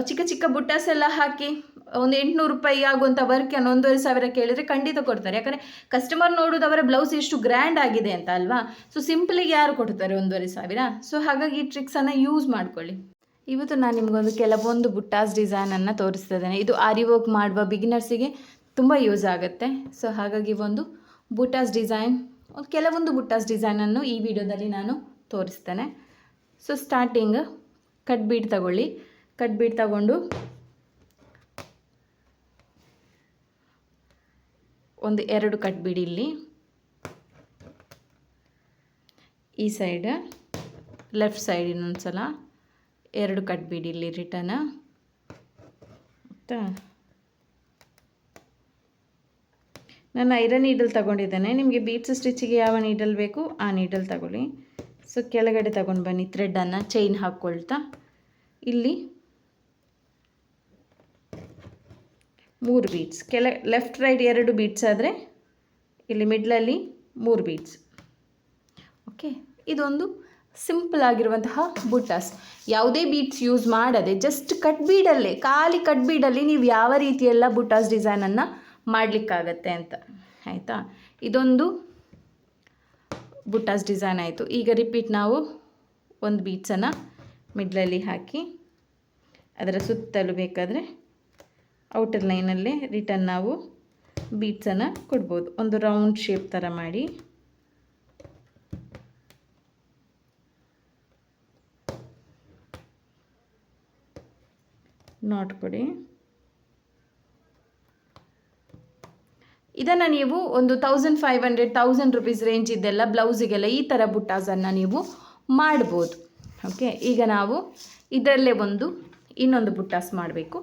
ಚಿಕ್ಕ ಚಿಕ್ಕ ಬುಟ್ಟಾಸ್ ಎಲ್ಲ ಹಾಕಿ ಒಂದು 800 ರೂಪಾಯಿ ಆಗುವಂಥ ವರ್ಕನ್ನು 1,500 ಕೇಳಿದರೆ ಖಂಡಿತ ಕೊಡ್ತಾರೆ. ಯಾಕಂದರೆ ಕಸ್ಟಮರ್ ನೋಡೋದು ಅವರ ಬ್ಲೌಸ್ ಎಷ್ಟು ಗ್ರ್ಯಾಂಡ್ ಆಗಿದೆ ಅಂತ ಅಲ್ವಾ. ಸೊ ಸಿಂಪಲಿಗೆ ಯಾರು ಕೊಡ್ತಾರೆ 1,500? ಸೊ ಹಾಗಾಗಿ ಈ ಟ್ರಿಕ್ಸನ್ನು ಯೂಸ್ ಮಾಡ್ಕೊಳ್ಳಿ. ಇವತ್ತು ನಾನು ನಿಮಗೊಂದು ಕೆಲವೊಂದು ಬುಟ್ಟಾಸ್ ಡಿಸೈನನ್ನು ತೋರಿಸ್ತಾ ಇದ್ದೇನೆ. ಇದು ಆರಿ ವರ್ಕ್ ಮಾಡುವ ಬಿಗಿನರ್ಸಿಗೆ ತುಂಬ ಯೂಸ್ ಆಗುತ್ತೆ. ಸೊ ಹಾಗಾಗಿ ಒಂದು ಬುಟ್ಟಾಸ್ ಡಿಸೈನ್, ಕೆಲವೊಂದು ಬುಟ್ಟಾಸ್ ಡಿಸೈನನ್ನು ಈ ವಿಡಿಯೋದಲ್ಲಿ ನಾನು ತೋರಿಸ್ತೇನೆ. ಸೊ ಸ್ಟಾರ್ಟಿಂಗ್ ಕಟ್ ಬೀಡ್ ತಗೊಳ್ಳಿ. ಕಟ್ ಬೀಡ್ ತಗೊಂಡು ಒಂದು 2 ಕಟ್ ಬೀಡ್ ಇಲ್ಲಿ ಈ ಸೈಡ್, ಲೆಫ್ಟ್ ಸೈಡ್ ಇನ್ನೊಂದು ಸಲ 2 ಕಟ್ ಬೀಡ್ ಇಲ್ಲಿ ರಿಟರ್ನ್. ಆಯಿತಾ? ನಾನು ಐರನ್ ನೀಡಲ್ ತಗೊಂಡಿದ್ದೇನೆ. ನಿಮಗೆ ಬೀಡ್ಸ್ ಸ್ಟಿಚಿಗೆ ಯಾವ ನೀಡಲ್ ಬೇಕು ಆ ನೀಡಲ್ ತಗೊಳ್ಳಿ. ಸೊ ಕೆಳಗಡೆ ತಗೊಂಡು ಬನ್ನಿ ಥ್ರೆಡನ್ನು ಚೈನ್ ಹಾಕ್ಕೊಳ್ತಾ. ಇಲ್ಲಿ 3 ಬೀಡ್ಸ್, ಲೆಫ್ಟ್ ರೈಟ್ 2 ಬೀಡ್ಸ್ ಆದರೆ ಇಲ್ಲಿ ಮಿಡ್ಲಲ್ಲಿ 3 ಬೀಡ್ಸ್. ಓಕೆ, ಇದೊಂದು ಸಿಂಪಲ್ ಆಗಿರುವಂತಹ ಬುಟ್ಟಾಸ್. ಯಾವುದೇ ಬೀಡ್ಸ್ ಯೂಸ್ ಮಾಡದೆ ಜಸ್ಟ್ ಕಟ್ ಬೀಡಲ್ಲೇ, ಖಾಲಿ ಕಟ್ ಬೀಡಲ್ಲಿ ನೀವು ಯಾವ ರೀತಿಯೆಲ್ಲ ಬುಟ್ಟಾಸ್ ಡಿಸೈನನ್ನು ಮಾಡಲಿಕ್ಕಾಗತ್ತೆ ಅಂತ. ಆಯಿತಾ? ಇದೊಂದು ಬುಟ್ಟಾಸ್ ಡಿಸೈನ್ ಆಯಿತು. ಈಗ ರಿಪೀಟ್ ನಾವು ಒಂದು ಬೀಡ್ಸನ್ನು ಮಿಡ್ಲಲ್ಲಿ ಹಾಕಿ ಅದರ ಸುತ್ತಲೂ ಬೇಕಾದರೆ ಔಟರ್ ಲೈನಲ್ಲೇ ರಿಟರ್ನ್ ನಾವು ಬೀಡ್ಸನ್ನು ಕೊಡ್ಬೋದು. ಒಂದು ರೌಂಡ್ ಶೇಪ್ ಥರ ಮಾಡಿ ನಾಟ್ ಕೊಡಿ. ಇದನ್ನು ನೀವು ಒಂದು 1,500 ರೂಪೀಸ್ ರೇಂಜ್ ಇದ್ದೆಲ್ಲ ಬ್ಲೌಸಿಗೆಲ್ಲ ಈ ಥರ ಬುಟ್ಟಾಸನ್ನು ನೀವು ಮಾಡ್ಬೋದು. ಓಕೆ, ಈಗ ನಾವು ಇದರಲ್ಲೇ ಇನ್ನೊಂದು ಬುಟ್ಟಾಸ್ ಮಾಡಬೇಕು.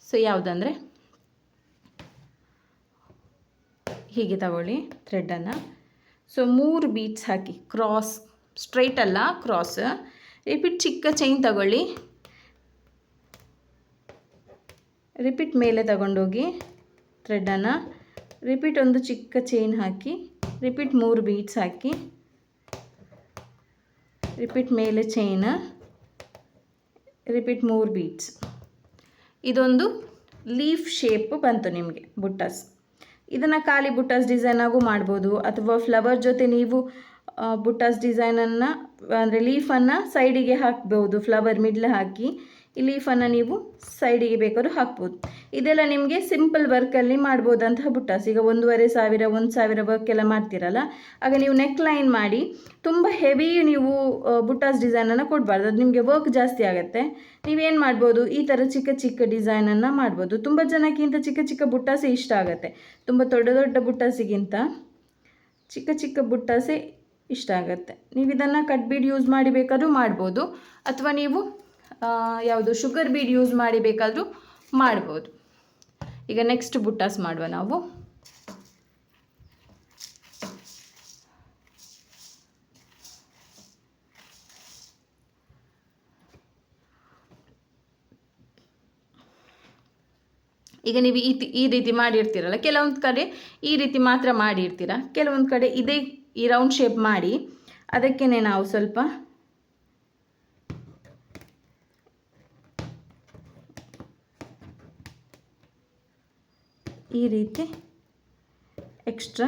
ಸೊ ಯಾವುದಂದರೆ ಹೀಗೆ ತಗೊಳ್ಳಿ ಥ್ರೆಡನ್ನು. ಸೊ 3 ಬೀಡ್ಸ್ ಹಾಕಿ ಕ್ರಾಸ್, ಸ್ಟ್ರೈಟ್ ಅಲ್ಲ ಕ್ರಾಸ್. ರಿಪೀಟ್ ಚಿಕ್ಕ ಚೈನ್ ತಗೊಳ್ಳಿ. ರಿಪೀಟ್ ಮೇಲೆ ತಗೊಂಡೋಗಿ ಥ್ರೆಡನ್ನು ರಿಪೀಟ್ ಒಂದು ಚಿಕ್ಕ ಚೈನ್ ಹಾಕಿ, ರಿಪೀಟ್ 3 ಬೀಡ್ಸ್ ಹಾಕಿ, ರಿಪೀಟ್ ಮೇಲೆ ಚೈನ್, ರಿಪೀಟ್ 3 ಬೀಡ್ಸ್. ಇದೊಂದು ಲೀಫ್ ಶೇಪ್ ಬಂತು ನಿಮಗೆ ಬುಟ್ಟಾಸ್. ಇದನ್ನು ಖಾಲಿ ಬುಟ್ಟಾಸ್ ಡಿಸೈನಾಗೂ ಮಾಡ್ಬೋದು, ಅಥವಾ ಫ್ಲವರ್ ಜೊತೆ ನೀವು ಬುಟ್ಟಾಸ್ ಡಿಸೈನನ್ನು ಅಂದರೆ ಲೀಫನ್ನು ಸೈಡಿಗೆ ಹಾಕ್ಬೋದು. ಫ್ಲವರ್ ಮಿಡ್ಲ್ ಹಾಕಿ ಈ ಲೀಫನ್ನು ನೀವು ಸೈಡಿಗೆ ಬೇಕಾದ್ರೂ ಹಾಕ್ಬೋದು. ಇದೆಲ್ಲ ನಿಮಗೆ ಸಿಂಪಲ್ ವರ್ಕಲ್ಲಿ ಮಾಡ್ಬೋದಂತಹ ಬುಟ್ಟಾಸ್. ಈಗ 1,500 1,000 ವರ್ಕೆಲ್ಲ ಮಾಡ್ತೀರಲ್ಲ, ಆಗ ನೀವು ನೆಕ್ ಲೈನ್ ಮಾಡಿ ತುಂಬ ಹೆವಿ ನೀವು ಬುಟ್ಟಾಸ್ ಡಿಸೈನನ್ನು ಕೊಡಬಾರ್ದು, ಅದು ನಿಮಗೆ ವರ್ಕ್ ಜಾಸ್ತಿ ಆಗುತ್ತೆ. ನೀವೇನು ಮಾಡ್ಬೋದು, ಈ ಥರ ಚಿಕ್ಕ ಚಿಕ್ಕ ಡಿಸೈನನ್ನು ಮಾಡ್ಬೋದು. ತುಂಬ ಜನಕ್ಕಿಂತ ಚಿಕ್ಕ ಚಿಕ್ಕ ಬುಟ್ಟಾಸೇ ಇಷ್ಟ ಆಗುತ್ತೆ. ತುಂಬ ದೊಡ್ಡ ದೊಡ್ಡ ಬುಟ್ಟಾಸಿಗಿಂತ ಚಿಕ್ಕ ಚಿಕ್ಕ ಬುಟ್ಟಾಸೇ ಇಷ್ಟ ಆಗುತ್ತೆ. ನೀವು ಇದನ್ನು ಕಟ್ ಬೀಡ್ ಯೂಸ್ ಮಾಡಿ ಬೇಕಾದ್ರೂ ಮಾಡ್ಬೋದು, ಅಥವಾ ನೀವು ಯಾವುದು ಶುಗರ್ ಬೀಡ್ ಯೂಸ್ ಮಾಡಿ ಬೇಕಾದರೂ ಮಾಡ್ಬೋದು. ಈಗ ನೆಕ್ಸ್ಟ್ ಬುಟ್ಟಾಸ್ ಮಾಡುವ ನಾವು. ಈಗ ನೀವು ಈ ರೀತಿ ಮಾಡಿರ್ತೀರಲ್ಲ, ಕೆಲವೊಂದು ಕಡೆ ಈ ರೀತಿ ಮಾತ್ರ ಮಾಡಿರ್ತೀರ, ಕೆಲವೊಂದು ಕಡೆ ಈ ರೌಂಡ್ ಶೇಪ್ ಮಾಡಿ ಅದಕ್ಕೇ ನಾವು ಸ್ವಲ್ಪ ಈ ರೀತಿ ಎಕ್ಸ್ಟ್ರಾ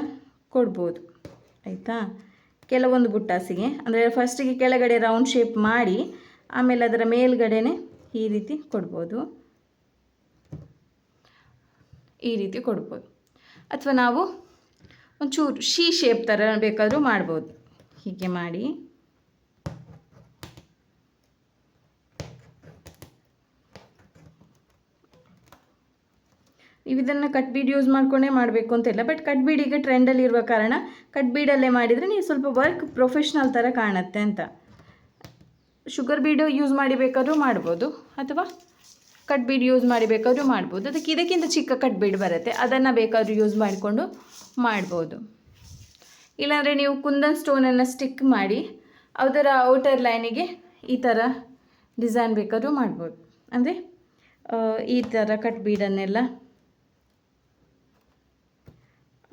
ಕೊಡ್ಬೋದು. ಆಯಿತಾ? ಕೆಲವೊಂದು ಬುಟ್ಟಾಸಿಗೆ ಅಂದರೆ ಫಸ್ಟಿಗೆ ಕೆಳಗಡೆ ರೌಂಡ್ ಶೇಪ್ ಮಾಡಿ ಆಮೇಲೆ ಅದರ ಮೇಲ್ಗಡೆನೆ ಈ ರೀತಿ ಕೊಡ್ಬೋದು, ಈ ರೀತಿ ಕೊಡ್ಬೋದು. ಅಥವಾ ನಾವು ಒಂಚೂರು ಶೀ ಶೇಪ್ ಥರ ಬೇಕಾದರೂ ಮಾಡ್ಬೋದು. ಹೀಗೆ ಮಾಡಿ ನೀವು ಇದನ್ನು ಕಟ್ ಬೀಡ್ ಯೂಸ್ ಮಾಡ್ಕೊಂಡೇ ಮಾಡಬೇಕು ಅಂತಿಲ್ಲ, ಬಟ್ ಕಟ್ ಬೀಡ್ ಈಗ ಟ್ರೆಂಡಲ್ಲಿರುವ ಕಾರಣ ಕಟ್ ಬೀಡಲ್ಲೇ ಮಾಡಿದರೆ ನೀವು ಸ್ವಲ್ಪ ವರ್ಕ್ ಪ್ರೊಫೆಷ್ನಲ್ ಥರ ಕಾಣುತ್ತೆ ಅಂತ. ಶುಗರ್ ಬೀಡು ಯೂಸ್ ಮಾಡಿ ಬೇಕಾದರೂ ಮಾಡ್ಬೋದು, ಅಥವಾ ಕಟ್ ಬೀಡ್ ಯೂಸ್ ಮಾಡಿ ಬೇಕಾದರೂ ಮಾಡ್ಬೋದು. ಅದಕ್ಕೆ ಇದಕ್ಕಿಂತ ಚಿಕ್ಕ ಕಟ್ ಬೀಡ್ ಬರುತ್ತೆ, ಅದನ್ನು ಬೇಕಾದರೂ ಯೂಸ್ ಮಾಡಿಕೊಂಡು ಮಾಡ್ಬೋದು. ಇಲ್ಲಾಂದರೆ ನೀವು ಕುಂದನ್ ಸ್ಟೋನನ್ನು ಸ್ಟಿಕ್ ಮಾಡಿ ಅದರ ಔಟರ್ ಲೈನಿಗೆ ಈ ಥರ ಡಿಸೈನ್ ಬೇಕಾದರೂ ಮಾಡ್ಬೋದು. ಅಂದರೆ ಈ ಥರ ಕಟ್ ಬೀಡನ್ನೆಲ್ಲ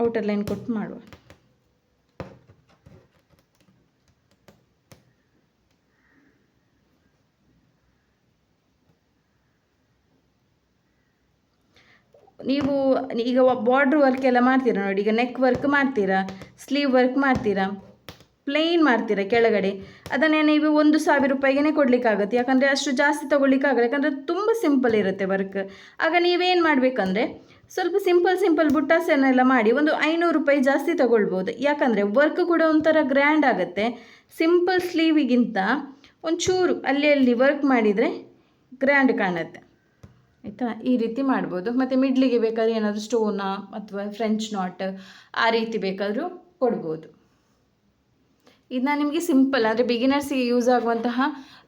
ಔಟರ್ ಲೈನ್ ಕೊಟ್ಟು ಮಾಡುವ. ನೀವು ಈಗ ಬಾರ್ಡ್ರ್ ವರ್ಕ್ ಎಲ್ಲ ಮಾಡ್ತೀರಾ ನೋಡಿ, ಈಗ ನೆಕ್ ವರ್ಕ್ ಮಾಡ್ತೀರಾ, ಸ್ಲೀವ್ ವರ್ಕ್ ಮಾಡ್ತೀರಾ, ಪ್ಲೇನ್ ಮಾಡ್ತೀರಾ ಕೆಳಗಡೆ, ಅದನ್ನೇ ನೀವು 1,000 ರೂಪಾಯಿಗೆ ಕೊಡಲಿಕ್ಕಾಗುತ್ತೆ. ಯಾಕಂದರೆ ಅಷ್ಟು ಜಾಸ್ತಿ ತೊಗೊಳ್ಲಿಕ್ಕಾಗಲ್ಲ, ಯಾಕಂದರೆ ತುಂಬ ಸಿಂಪಲ್ ಇರುತ್ತೆ ವರ್ಕ್. ಆಗ ನೀವೇನು ಮಾಡಬೇಕಂದ್ರೆ ಸ್ವಲ್ಪ ಸಿಂಪಲ್ ಬುಟ್ಟಾಸನ್ನೆಲ್ಲ ಮಾಡಿ ಒಂದು 500 ರೂಪಾಯಿ ಜಾಸ್ತಿ ತೊಗೊಳ್ಬೋದು. ಯಾಕಂದರೆ ವರ್ಕ್ ಕೂಡ ಒಂಥರ ಗ್ರ್ಯಾಂಡ್ ಆಗುತ್ತೆ. ಸಿಂಪಲ್ ಸ್ಲೀವಿಗಿಂತ ಒಂಚೂರು ಅಲ್ಲಿ ವರ್ಕ್ ಮಾಡಿದರೆ ಗ್ರ್ಯಾಂಡ್ ಕಾಣುತ್ತೆ, ಆಯಿತಾ. ಈ ರೀತಿ ಮಾಡ್ಬೋದು. ಮತ್ತು ಮಿಡ್ಲಿಗೆ ಬೇಕಾದ್ರೆ ಏನಾದರೂ ಸ್ಟೋನ ಅಥವಾ ಫ್ರೆಂಚ್ ನಾಟ್ ಆ ರೀತಿ ಬೇಕಾದರೂ ಕೊಡ್ಬೋದು. ಇದು ನಾನು ನಿಮಗೆ ಸಿಂಪಲ್ ಅಂದರೆ ಬಿಗಿನರ್ಸಿಗೆ ಯೂಸ್ ಆಗುವಂತಹ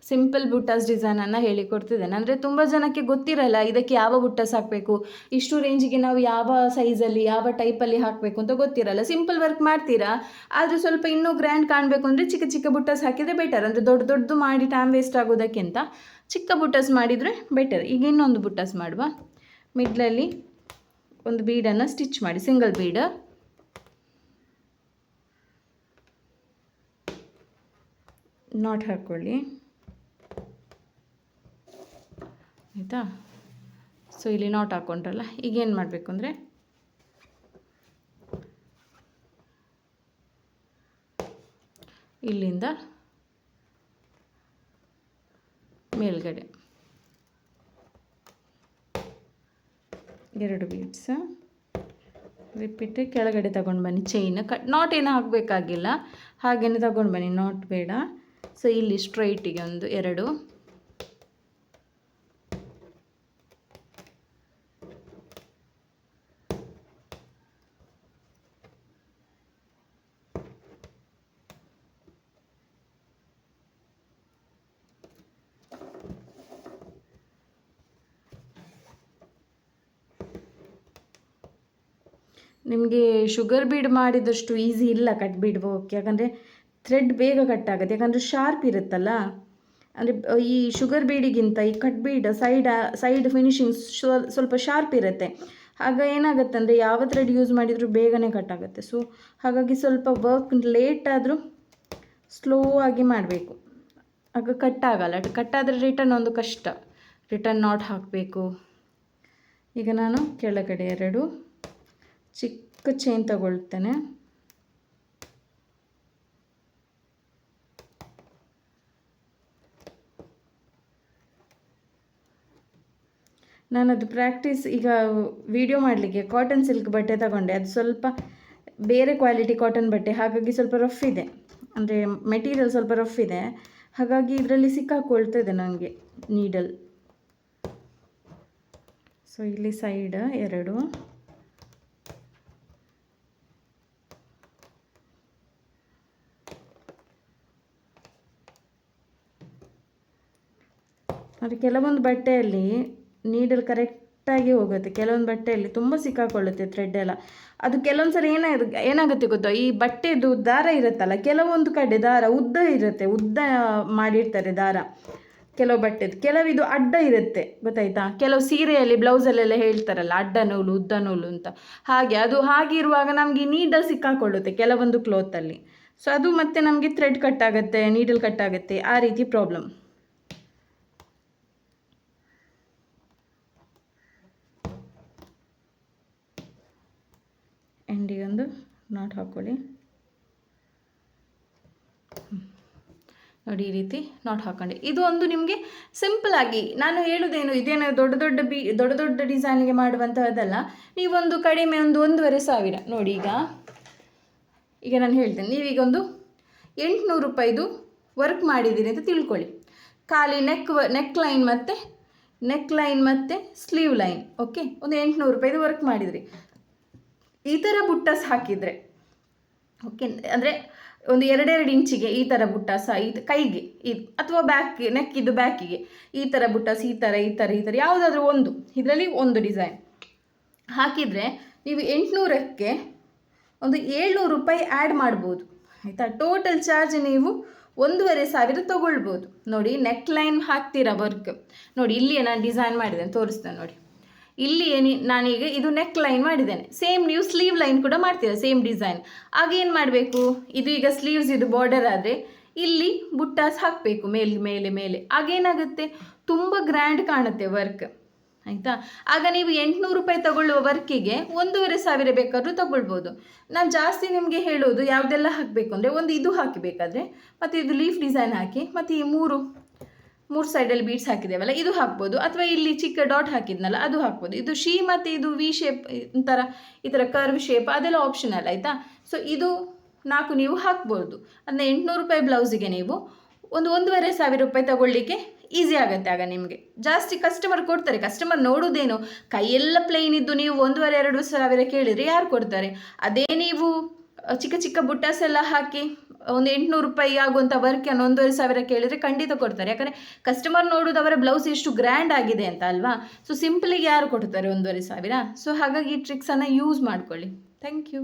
ಸಿಂಪಲ್ ಬುಟ್ಟಾಸ್ ಡಿಸೈನನ್ನು ಹೇಳಿಕೊಡ್ತಿದ್ದೇನೆ. ಅಂದರೆ ತುಂಬ ಜನಕ್ಕೆ ಗೊತ್ತಿರಲ್ಲ ಇದಕ್ಕೆ ಯಾವ ಬುಟ್ಟಾಸ್ ಹಾಕಬೇಕು, ಇಷ್ಟು ರೇಂಜಿಗೆ ನಾವು ಯಾವ ಸೈಜಲ್ಲಿ ಯಾವ ಟೈಪಲ್ಲಿ ಹಾಕಬೇಕು ಅಂತ ಗೊತ್ತಿರಲ್ಲ. ಸಿಂಪಲ್ ವರ್ಕ್ ಮಾಡ್ತೀರಾ, ಆದರೆ ಸ್ವಲ್ಪ ಇನ್ನೂ ಗ್ರ್ಯಾಂಡ್ ಕಾಣಬೇಕು ಅಂದರೆ ಚಿಕ್ಕ ಚಿಕ್ಕ ಬುಟ್ಟಾಸ್ ಹಾಕಿದರೆ ಬೆಟರ್. ಅಂದರೆ ದೊಡ್ಡದು ಮಾಡಿ ಟೈಮ್ ವೇಸ್ಟ್ ಆಗೋದಕ್ಕಿಂತ ಚಿಕ್ಕ ಬುಟ್ಟಾಸ್ ಮಾಡಿದರೆ ಬೆಟರ್. ಈಗ ಇನ್ನೊಂದು ಬುಟ್ಟಾಸ್ ಮಾಡುವ. ಮಿಡ್ಲಲ್ಲಿ ಒಂದು ಬೀಡನ್ನು ಸ್ಟಿಚ್ ಮಾಡಿ, ಸಿಂಗಲ್ ಬೀಡ್, ನಾಟ್ ಹಾಕ್ಕೊಳ್ಳಿ, ಆಯಿತಾ. ಸೊ ಇಲ್ಲಿ ನಾಟ್ ಹಾಕ್ಕೊಂಡ್ರಲ್ಲ, ಈಗೇನು ಮಾಡಬೇಕು ಅಂದರೆ ಇಲ್ಲಿಂದ ಮೇಲ್ಗಡೆ 2 ಬೀಡ್ಸ್ ರಿಪೀಟ್ ಕೆಳಗಡೆ ತಗೊಂಡು ಬನ್ನಿ. ಚೈನ್ ನಾಟ್ ಏನು ಹಾಕಬೇಕಾಗಿಲ್ಲ, ಹಾಗೇನೆ ತಗೊಂಡು ಬನ್ನಿ, ನಾಟ್ ಬೇಡ. ಸೊ ಇಲ್ಲಿ ಸ್ಟ್ರೈಟಿಗೆ ಒಂದು 2, ನಿಮಗೆ ಶುಗರ್ ಬೀಡ್ ಮಾಡಿದಷ್ಟು ಈಸಿ ಇಲ್ಲ ಕಟ್ ಬೀಡ್ ಹೋಗೋಕ್ಕೆ. ಯಾಕಂದರೆ ಥ್ರೆಡ್ ಬೇಗ ಕಟ್ ಆಗುತ್ತೆ, ಯಾಕಂದರೆ ಶಾರ್ಪ್ ಇರುತ್ತಲ್ಲ. ಅಂದರೆ ಈ ಶುಗರ್ ಬೀಡಿಗಿಂತ ಈ ಕಟ್ ಬೀಡ್ ಸೈಡ್ ಫಿನಿಶಿಂಗ್ ಸ್ವಲ್ಪ ಶಾರ್ಪ್ ಇರುತ್ತೆ. ಆಗ ಏನಾಗುತ್ತೆ ಅಂದರೆ ಯಾವ ಥ್ರೆಡ್ ಯೂಸ್ ಮಾಡಿದರೂ ಬೇಗನೆ ಕಟ್ ಆಗುತ್ತೆ. ಸೊ ಹಾಗಾಗಿ ಸ್ವಲ್ಪ ವರ್ಕ್ ಲೇಟ್ ಆದರೂ ಸ್ಲೋ ಆಗಿ ಮಾಡಬೇಕು, ಆಗ ಕಟ್ ಆಗಲ್ಲ. ಕಟ್ ಆದರೆ ರಿಟರ್ನ್ ಒಂದು ಕಷ್ಟ, ರಿಟರ್ನ್ ನಾಟ್ ಹಾಕಬೇಕು. ಈಗ ನಾನು ಕೆಳಗಡೆ 2 ಚಿಕ್ಕ ಚೈನ್ ತಗೊಳ್ತೇನೆ. ನಾನದು ಪ್ರಾಕ್ಟೀಸ್ ಈಗ ವಿಡಿಯೋ ಮಾಡಲಿಕ್ಕೆ ಕಾಟನ್ ಸಿಲ್ಕ್ ಬಟ್ಟೆ ತಗೊಂಡೆ. ಅದು ಸ್ವಲ್ಪ ಬೇರೆ ಕ್ವಾಲಿಟಿ ಕಾಟನ್ ಬಟ್ಟೆ, ಹಾಗಾಗಿ ಸ್ವಲ್ಪ ರಫ್ ಇದೆ, ಅಂದರೆ ಮೆಟೀರಿಯಲ್ ಸ್ವಲ್ಪ ರಫ್ ಇದೆ. ಹಾಗಾಗಿ ಇದರಲ್ಲಿ ಸಿಕ್ಕಾಕೊಳ್ತದೆ ನನಗೆ ನೀಡಲ್. ಸೊ ಇಲ್ಲಿ ಸೈಡ್ 2, ಅಂದರೆ ಕೆಲವೊಂದು ಬಟ್ಟೆಯಲ್ಲಿ ನೀಡಲ್ ಕರೆಕ್ಟಾಗಿ ಹೋಗುತ್ತೆ, ಕೆಲವೊಂದು ಬಟ್ಟೆಯಲ್ಲಿ ತುಂಬ ಸಿಕ್ಕಾಕೊಳ್ಳುತ್ತೆ ಥ್ರೆಡ್ ಎಲ್ಲ. ಅದು ಕೆಲವೊಂದು ಸಲ ಏನಾಗುತ್ತೆ ಗೊತ್ತಾ, ಈ ಬಟ್ಟೆದು ದಾರ ಇರುತ್ತಲ್ಲ, ಕೆಲವೊಂದು ಕಡೆ ದಾರ ಉದ್ದ ಇರುತ್ತೆ, ಉದ್ದ ಮಾಡಿರ್ತಾರೆ ದಾರ ಕೆಲವು ಬಟ್ಟೆದು, ಕೆಲವಿದು ಅಡ್ಡ ಇರುತ್ತೆ, ಗೊತ್ತಾಯ್ತಾ. ಕೆಲವು ಸೀರೆಯಲ್ಲಿ ಬ್ಲೌಸಲ್ಲೆಲ್ಲ ಹೇಳ್ತಾರಲ್ಲ ಅಡ್ಡ ನೂಲು ಉದ್ದ ನೂಲು ಅಂತ, ಹಾಗಿರುವಾಗ ನಮಗೆ ನೀಡಲ್ ಸಿಕ್ಕಾಕೊಳ್ಳುತ್ತೆ ಕೆಲವೊಂದು ಕ್ಲೋತಲ್ಲಿ. ಸೊ ಅದು ಮತ್ತೆ ನಮಗೆ ಥ್ರೆಡ್ ಕಟ್ ಆಗುತ್ತೆ, ನೀಡಲ್ ಕಟ್ ಆಗುತ್ತೆ, ಆ ರೀತಿ ಪ್ರಾಬ್ಲಮ್. ಎಂಡಿಗೊಂದು ನಾಟ್ ಹಾಕ್ಕೊಳ್ಳಿ ನೋಡಿ, ಈ ರೀತಿ ನಾಟ್ ಹಾಕ್ಕೊಂಡೆ. ಇದು ಒಂದು ನಿಮಗೆ ಸಿಂಪಲಾಗಿ ನಾನು ಹೇಳೋದೇನು, ಇದೇನು ದೊಡ್ಡ ದೊಡ್ಡ ಡಿಸೈನಿಗೆ ಮಾಡುವಂಥದ್ದಲ್ಲ. ನೀವೊಂದು ಕಡಿಮೆ ಒಂದು 1,500 ನೋಡಿ. ಈಗ ನಾನು ಹೇಳ್ತೇನೆ, ನೀವೀಗ ಒಂದು 800 ರೂಪಾಯಿದು ವರ್ಕ್ ಮಾಡಿದ್ದೀರಿ ಅಂತ ತಿಳ್ಕೊಳ್ಳಿ. ಖಾಲಿ ನೆಕ್ ಲೈನ್ ಮತ್ತು ಸ್ಲೀವ್ ಲೈನ್, ಓಕೆ. ಒಂದು 800 ರೂಪಾಯಿದು ವರ್ಕ್ ಮಾಡಿದ್ರಿ. ಈ ಥರ ಬುಟ್ಟಾಸ್ ಹಾಕಿದರೆ, ಓಕೆ, ಅಂದರೆ ಒಂದು 2 ಇಂಚಿಗೆ ಈ ಥರ ಬುಟ್ಟಾಸ ಕೈಗೆ ಅಥವಾ ನೆಕ್ಕಿದ್ದು ಬ್ಯಾಕಿಗೆ ಈ ಥರ ಬುಟ್ಟಾಸ್, ಈ ಥರ ಯಾವುದಾದ್ರೂ ಒಂದು ಇದರಲ್ಲಿ ಒಂದು ಡಿಸೈನ್ ಹಾಕಿದರೆ ನೀವು 800ಕ್ಕೆ ಒಂದು 700 ರೂಪಾಯಿ ಆ್ಯಡ್ ಮಾಡ್ಬೋದು, ಆಯಿತಾ. ಟೋಟಲ್ ಚಾರ್ಜ್ ನೀವು 1,500 ತೊಗೊಳ್ಬೋದು. ನೋಡಿ, ನೆಕ್ ಲೈನ್ ಹಾಕ್ತೀರಾ ವರ್ಕ್ ನೋಡಿ, ಇಲ್ಲಿಯೇ ನಾನು ಡಿಸೈನ್ ಮಾಡಿದ್ದೇನೆ, ತೋರಿಸ್ತೇನೆ ನೋಡಿ. ಇಲ್ಲಿಯೇ ನಾನೀಗ ಇದು ನೆಕ್ ಲೈನ್ ಮಾಡಿದ್ದೇನೆ. ಸೇಮ್ ನೀವು ಸ್ಲೀವ್ ಲೈನ್ ಕೂಡ ಮಾಡ್ತೀರಾ, ಸೇಮ್ ಡಿಸೈನ್. ಆಗ ಏನು ಮಾಡಬೇಕು, ಇದು ಈಗ ಸ್ಲೀವ್ಸ್ ಇದು ಬಾರ್ಡರ್ ಆದರೆ ಇಲ್ಲಿ ಬುಟ್ಟಾಸ್ ಹಾಕಬೇಕು ಮೇಲೆ. ಆಗೇನಾಗುತ್ತೆ, ತುಂಬ ಗ್ರ್ಯಾಂಡ್ ಕಾಣುತ್ತೆ ವರ್ಕ್, ಆಯಿತಾ. ಆಗ ನೀವು 800 ರೂಪಾಯಿ ತಗೊಳ್ಳುವ ವರ್ಕಿಗೆ 1,500 ಬೇಕಾದರೂ ತಗೊಳ್ಬೋದು. ನಾನು ಜಾಸ್ತಿ ನಿಮಗೆ ಹೇಳೋದು ಯಾವುದೆಲ್ಲ ಹಾಕಬೇಕು ಅಂದರೆ, ಒಂದು ಇದು ಹಾಕಿ ಬೇಕಾದರೆ, ಮತ್ತು ಇದು ಲೀಫ್ ಡಿಸೈನ್ ಹಾಕಿ, ಮತ್ತು ಈ ಮೂರು ಸೈಡಲ್ಲಿ ಬೀಡ್ಸ್ ಹಾಕಿದ್ದೇವಲ್ಲ ಇದು ಹಾಕ್ಬೋದು, ಅಥವಾ ಇಲ್ಲಿ ಚಿಕ್ಕ ಡಾಟ್ ಹಾಕಿದ್ನಲ್ಲ ಅದು ಹಾಕ್ಬೋದು. ಇದು ಶೀ ಮತ್ತು ಇದು ವಿ ಶೇಪ್ ಈ ಥರ ಕರ್ವ್ ಶೇಪ್ ಅದೆಲ್ಲ ಆಪ್ಷನಲ್ ಆಯಿತಾ. ಸೊ ಇದು 4 ನೀವು ಹಾಕ್ಬೋದು. ಅದನ್ನ 800 ರೂಪಾಯಿ ಬ್ಲೌಸಿಗೆ ನೀವು 1,500 ರೂಪಾಯಿ ತಗೊಳ್ಳಿಕ್ಕೆ ಈಸಿ ಆಗುತ್ತೆ. ಆಗ ನಿಮಗೆ ಜಾಸ್ತಿ ಕಸ್ಟಮರ್ ಕೊಡ್ತಾರೆ. ಕಸ್ಟಮರ್ ನೋಡೋದೇನು, ಕೈಯೆಲ್ಲ ಪ್ಲೇನ್ ಇದ್ದು ನೀವು 1,500-2,000 ಕೇಳಿದರೆ ಯಾರು ಕೊಡ್ತಾರೆ? ಅದೇ ನೀವು ಚಿಕ್ಕ ಚಿಕ್ಕ ಬುಟ್ಟಾಸ್ ಎಲ್ಲ ಹಾಕಿ 800 ರೂಪಾಯಿ ಆಗುವಂಥ ವರ್ಕನ್ನು 1,500 ಕೇಳಿದರೆ ಖಂಡಿತ ಕೊಡ್ತಾರೆ. ಯಾಕಂದರೆ ಕಸ್ಟಮರ್ ನೋಡೋದು ಅವರ ಬ್ಲೌಸ್ ಎಷ್ಟು ಗ್ರ್ಯಾಂಡ್ ಆಗಿದೆ ಅಂತ ಅಲ್ವಾ. ಸೊ ಸಿಂಪಲಿಗೆ ಯಾರು ಕೊಡ್ತಾರೆ 1,500? ಸೊ ಹಾಗಾಗಿ ಈ ಟ್ರಿಕ್ಸನ್ನು ಯೂಸ್ ಮಾಡ್ಕೊಳ್ಳಿ. Thank you.